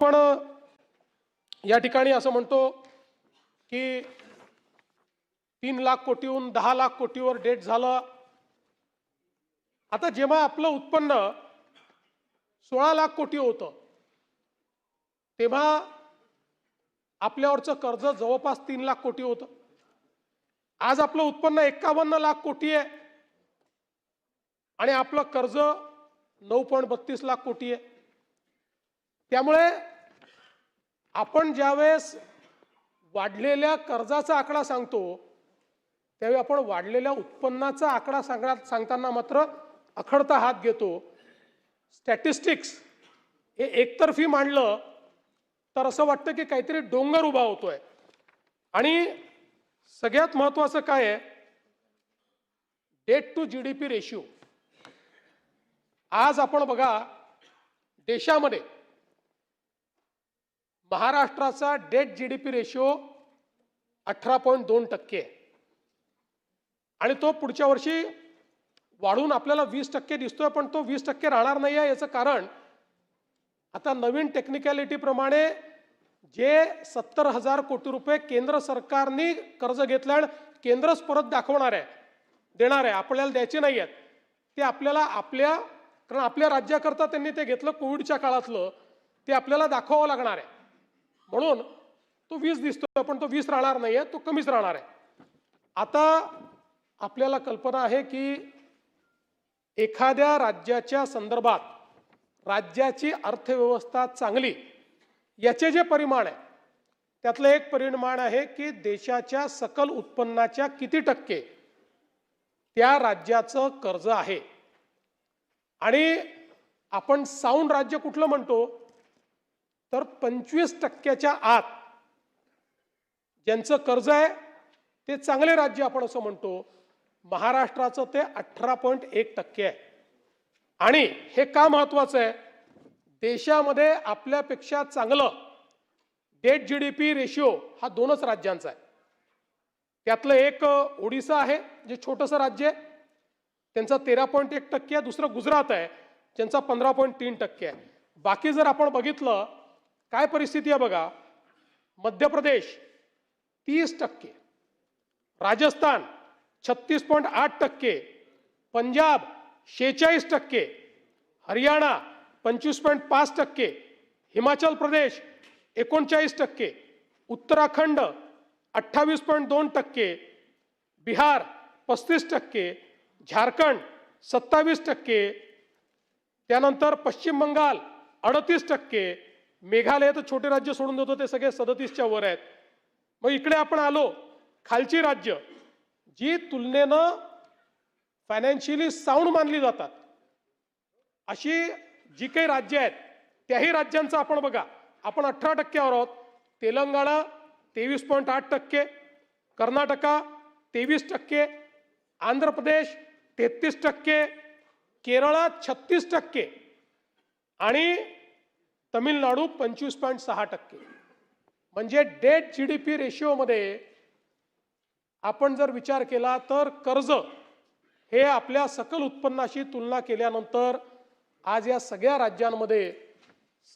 पण या ठिकाणी असं म्हणतो की 3 लाख कोटीहून 10 लाख कोटीवर डेट झालं। आता जेव्हा आपलं उत्पन्न 16 लाख कोटी होतं तेव्हा आपल्यावरचं कर्ज जवळपास 3 लाख कोटी होतं। आज आपलं उत्पन्न 51 लाख कोटी आहे आणि आपलं कर्ज 9.32 लाख कोटी आहे। त्यामुळे आपण ज्यावेळेस वाढलेल्या कर्जाचा आकडा सांगतो त्यावेळी आपण वाढलेल्या उत्पन्नाचा आकडा सांगताना मात्र अखडता हात घेतो। स्टॅटिस्टिक्स हे एकतर्फी मांडलं तर असं वाटतं की काहीतरी डोंगर उभा होतोय। आणि सगळ्यात महत्त्वाचं काय आहे, डेट टू जीडीपी रेशिओ। आज आपण बघा देशामध्ये महाराष्ट्राचा डेट जीडीपी रेशिओ 18.2% आहे आणि तो पुढच्या वर्षी वाढून आपल्याला 20% दिसतोय, पण तो 20% राहणार नाही आहे। याचं कारण आता नवीन टेक्निकॅलिटी प्रमाणे जे 70,000 कोटी रुपये केंद्र सरकारने कर्ज घेतलं केंद्रच परत दाखवणार आहे, देणार आहे, आपल्याला द्यायचे नाही आहेत ते आपल्याला कारण आपल्या राज्याकरता त्यांनी ते घेतलं कोविडच्या काळातलं, ते आपल्याला दाखवावं लागणार आहे। म्हणून तो 20 दिसतोय पण तो 20 राहणार नाही आहे, तो कमीच राहणार आहे। आता आपल्याला कल्पना आहे की एखाद्या राज्याच्या संदर्भात राज्याची अर्थव्यवस्था चांगली याचे जे परिमाण आहे त्यातलं एक परिमाण आहे की देशाच्या सकल उत्पन्नाच्या किती टक्के त्या राज्याचं कर्ज आहे। आणि आपण साऊंड राज्य कुठलं म्हणतो तर 25%च्या आत ज्यांचं कर्ज आहे ते चांगले राज्य आपण असं म्हणतो। महाराष्ट्राचं ते 18.1% आहे। आणि हे का महत्त्वाचं आहे, देशामध्ये आपल्यापेक्षा चांगलं डेट जीडीपी रेशिओ हा 2च राज्यांचा आहे। त्यातलं एक ओडिसा आहे जे छोटंसं राज्य आहे, त्यांचा 13.1% आहे। दुसरं गुजरात आहे ज्यांचा 15.3% आहे। बाकी जर आपण बघितलं काय परिस्थिती आहे बघा, मध्य प्रदेश 30%, राजस्थान 36.8%, पंजाब 46%, हरियाणा 25.5%, हिमाचल प्रदेश 39%, उत्तराखंड 28.2%, बिहार 35%, झारखंड 27%, त्यानंतर पश्चिम बंगाल 38%, मेघालय तर छोटे राज्य सोडून देतो ते सगळे 37च्या वर आहेत। मग इकडे आपण आलो खालची राज्य जी तुलनेनं फायनान्शियली साऊंड मानली जातात अशी जी काही राज्य आहेत त्याही राज्यांचं आपण बघा, आपण 18%वर आहोत। तेलंगणा 23.8%, कर्नाटका 23%, आंध्र प्रदेश 33%, केरळ 36% आणि तमिळनाडू 25.6%। म्हणजे डेट जीडीपी रेशिओमध्ये आपण जर विचार केला तर कर्ज हे आपल्या सकल उत्पन्नाशी तुलना केल्यानंतर आज या सगळ्या राज्यांमध्ये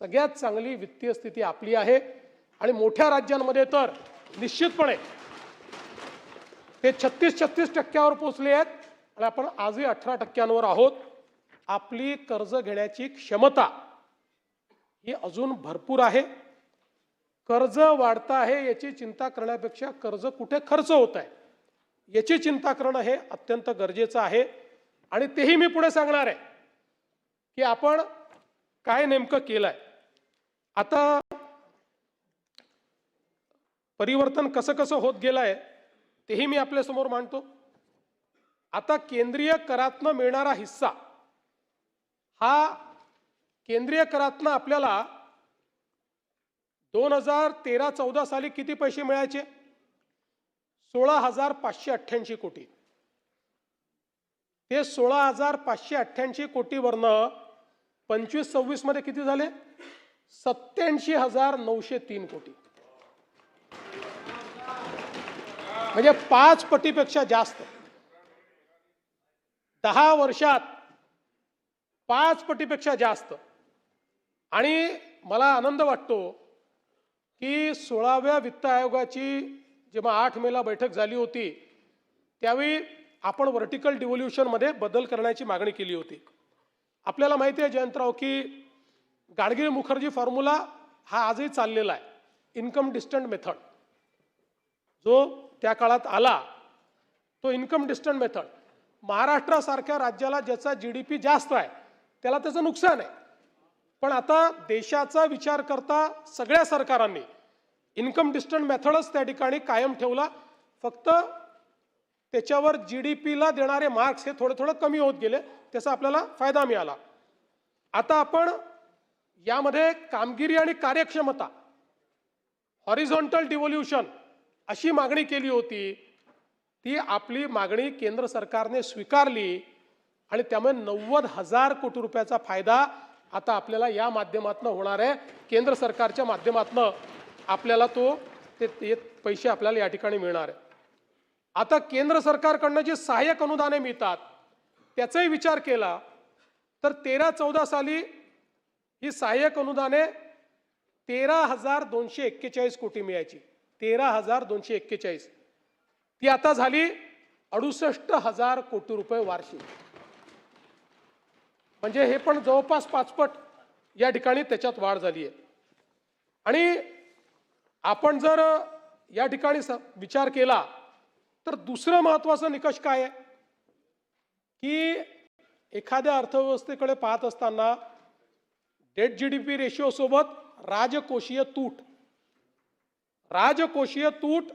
सगळ्यात चांगली वित्तीय स्थिती आपली आहे। आणि मोठ्या राज्यांमध्ये तर निश्चितपणे ते 36% पोहोचले आहेत आणि आपण आजही 18%वर आहोत। आपली कर्ज घेण्याची क्षमता ही अजून भरपूर आहे। कर्ज वाढतं आहे याची चिंता करण्यापेक्षा कर्ज कुठे खर्च होत आहे याची चिंता करणं हे अत्यंत गरजेचं आहे। आणि तेही मी पुढे सांगणार आहे की आपण काय नेमकं केलंय। आता परिवर्तन कसं कसं होत गेलंय तेही मी आपल्या समोर मांडतो। आता केंद्रीय करातनं मिळणारा हिस्सा हा केंद्रीय करातनं आपल्याला 2013-14 साली किती पैसे मिळायचे, 16,588 कोटी। ते 16,588 कोटीवरनं 25-26 मध्ये किती झाले, 87,903 कोटी। म्हणजे 5 पटीपेक्षा जास्त 10 वर्षात 5 पटीपेक्षा जास्त। आणि मला आनंद वाटतो की 16व्या वित्त आयोगाची जेव्हा 8 मेला बैठक झाली होती त्यावेळी आपण व्हर्टिकल डिव्होल्यूशनमध्ये बदल करण्याची मागणी केली होती. आपल्याला माहिती आहे जयंतराव की गाडगिल मुखर्जी फॉर्म्युला हा आजही चाललेला आहे. इन्कम डिस्टंट मेथड जो त्या काळात आला तो इन्कम डिस्टंट मेथड महाराष्ट्रासारख्या राज्याला ज्याचा GDP जास्त आहे त्याला त्याचं नुकसान आहे. पण आता देशाचा विचार करता सगळ्या सरकारांनी इन्कम डिस्टंट मेथडच त्या ठिकाणी कायम ठेवला. फक्त त्याच्यावर GDPला देणारे मार्क्स हे थोडे थोडे कमी होत गेले, त्याचा आपल्याला फायदा मिळाला. आता आपण यामध्ये कामगिरी आणि कार्यक्षमता हॉरिझॉन्टल डिव्होल्यूशन अशी मागणी केली होती. ती आपली मागणी केंद्र सरकारने स्वीकारली आणि त्यामुळे 90,000 कोटी रुपयाचा फायदा आता आपल्याला या माध्यमातून होणार आहे. केंद्र सरकारच्या माध्यमातून आपल्याला ते पैसे आपल्याला या ठिकाणी मिळणार आहे. आता केंद्र सरकारकडनं जे सहाय्यक अनुदाने मिळतात त्याचाही विचार केला तर 13-14 साली ही सहाय्यक अनुदाने 13,241 कोटी मिळायची. 13,241 ती आता झाली 68,000 कोटी रुपये वार्षिक. म्हणजे हे पण जवळपास 5 पट या ठिकाणी त्याच्यात वाढ झाली आहे. आणि आपण जर या ठिकाणी विचार केला तर दुसरं महत्त्वाचं निकष काय आहे की एखाद्या अर्थव्यवस्थेकडे पाहत असताना डेट GDP रेशिओ सोबत राजकोषीय तूट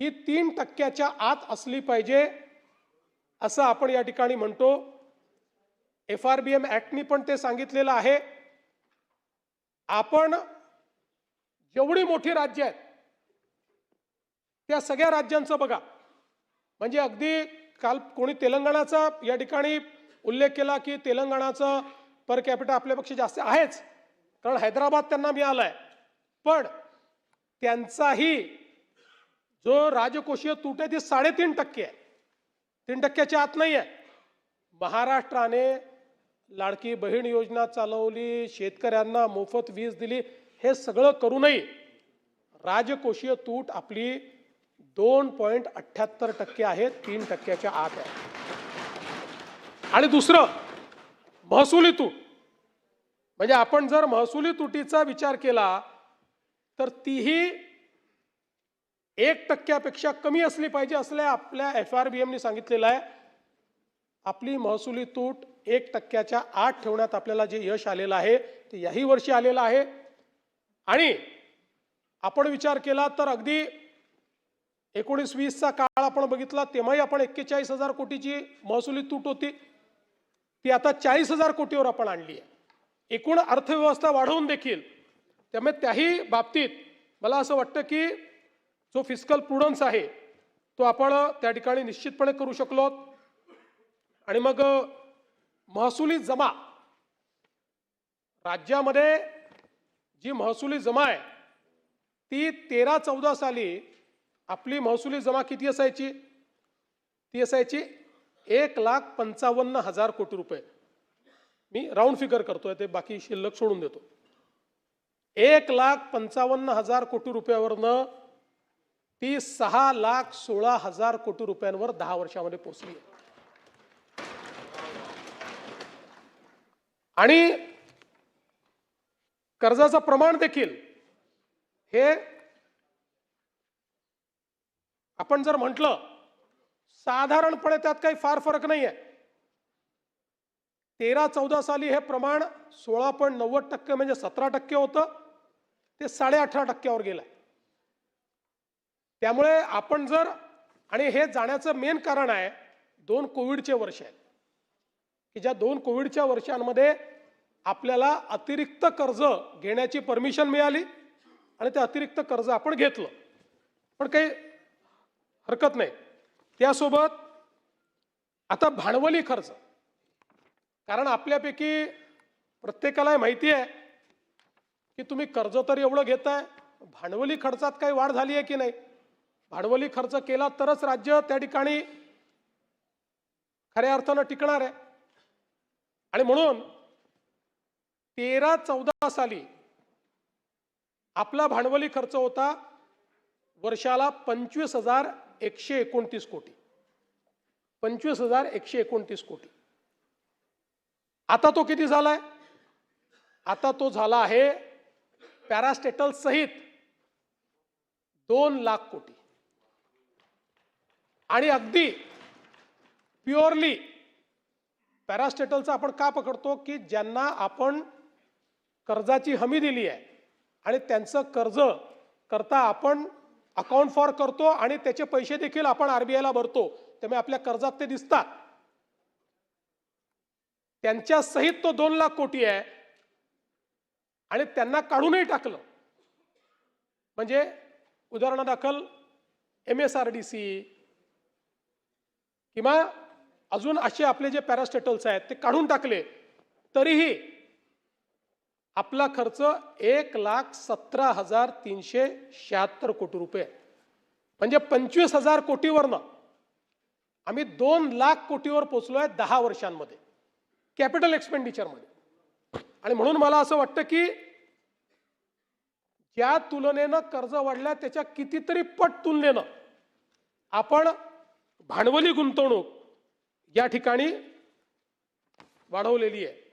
ही 3% आत असली पाहिजे असं आपण या ठिकाणी म्हणतो. FRBM ऍक्टनी पण ते सांगितलेलं आहे. आपण जेवढी मोठी राज्य आहेत त्या सगळ्या राज्यांचं बघा. म्हणजे अगदी काल कोणी तेलंगणाचा या ठिकाणी उल्लेख केला की तेलंगणाचं पर कॅपिटा आपल्यापेक्षा जास्त आहेच कारण हैदराबाद त्यांना मिळालंय. पण त्यांचाही जो राजकोषीय तूट आहे ती 3.5% आहे. 3%च्या आत नाही आहे. महाराष्ट्राने लाडकी बहीण योजना चालवली, शेतकऱ्यांना मोफत वीज दिली, हे सगळं करूनही राजकोषीय तूट आपली 2.78% आहे, 3%च्या आत आहे. आणि दुसरं महसुली तूट. म्हणजे आपण जर महसुली तुटीचा विचार केला तर तीही 1%पेक्षा कमी असली पाहिजे असं आपल्या FRBMने सांगितलेलं आहे. आपली महसुली तूट 1%च्या आत ठेवण्यात आपल्याला जे यश आलेलं आहे ते याही वर्षी आलेलं आहे. आणि आपण विचार केला तर अगदी 19-20चा काळ आपण बघितला तेव्हाही आपण 41,000 कोटीची महसुली तूट होती. ती आता 40,000 कोटीवर आपण आणली आहे. एकूण अर्थव्यवस्था वाढवून देखील. त्यामुळे त्याही बाबतीत मला असं वाटतं की जो फिस्कल प्रुडन्स आहे तो आपण त्या ठिकाणी निश्चितपणे करू शकलो. आणि मग महसुली जमा राज्यामध्ये जी महसुली जमा आहे ती 13-14 साली आपली महसुली जमा किती असायची? ती असायची 1,55,000 कोटी रुपये. मी राऊंड फिगर करतोय, ते बाकी शिल्लक सोडून देतो. 1,55,000 कोटी रुपयावरनं ती 6,16,000 कोटी रुपयांवर 10 वर्षामध्ये पोहोचली. आणि कर्जाचं प्रमाण देखील हे आपण जर म्हटलं साधारणपणे त्यात काही फार फरक नाही आहे. 13-14 साली हे प्रमाण 16.90% म्हणजे 17% होतं, ते 18.5%वर गेलं. त्यामुळे आपण जर, आणि हे जाण्याचं मेन कारण आहे 2 कोविडचे वर्ष आहेत की ज्या 2 कोविडच्या वर्षांमध्ये आपल्याला अतिरिक्त कर्ज घेण्याची परमिशन मिळाली आणि ते अतिरिक्त कर्ज आपण घेतलं, पण काही हरकत नाही. त्यासोबत आता भांडवली खर्च, कारण आपल्यापैकी प्रत्येकाला माहिती आहे की तुम्ही कर्ज तर एवढं घेताय, भांडवली खर्चात काही वाढ झाली आहे की नाही. भांडवली खर्च केला तरच राज्य त्या ठिकाणी खऱ्या अर्थानं टिकणार आहे. आणि म्हणून 13-14 साली आपला भांडवली खर्च होता वर्षाला 25,129 कोटी. 25,129 कोटी. आता तो किती झालाय? आता तो झाला आहे पॅरास्टेटल सहित 2 लाख कोटी. आणि अगदी प्युअरली पॅरास्टेटलचा आपण का पकडतो की ज्यांना आपण कर्जाची हमी दिली आहे आणि त्यांचं कर्ज करता आपण अकाउंट फॉर करतो आणि त्याचे पैसे देखील आपण आरबीआयला भरतो, त्यामुळे आपल्या कर्जात ते दिसतात. त्यांच्या सहित तो 2 लाख कोटी आहे आणि त्यांना काढूनही टाकलं. म्हणजे उदाहरणादाखल MSRDC किंवा अजून असे आपले जे पॅरास्टेटल्स आहेत ते काढून टाकले तरीही आपला खर्च 1,17,376 कोटी रुपये. म्हणजे 25,000 कोटीवरनं आम्ही 2 लाख कोटीवर पोहोचलोय 10 वर्षांमध्ये कॅपिटल एक्सपेंडिचरमध्ये. आणि म्हणून मला असं वाटतं की ज्या तुलनेनं कर्ज वाढल्या त्याच्या कितीतरी पट तुलनेनं आपण भांडवली गुंतवणूक या ठिकाणी वाढवलेली आहे.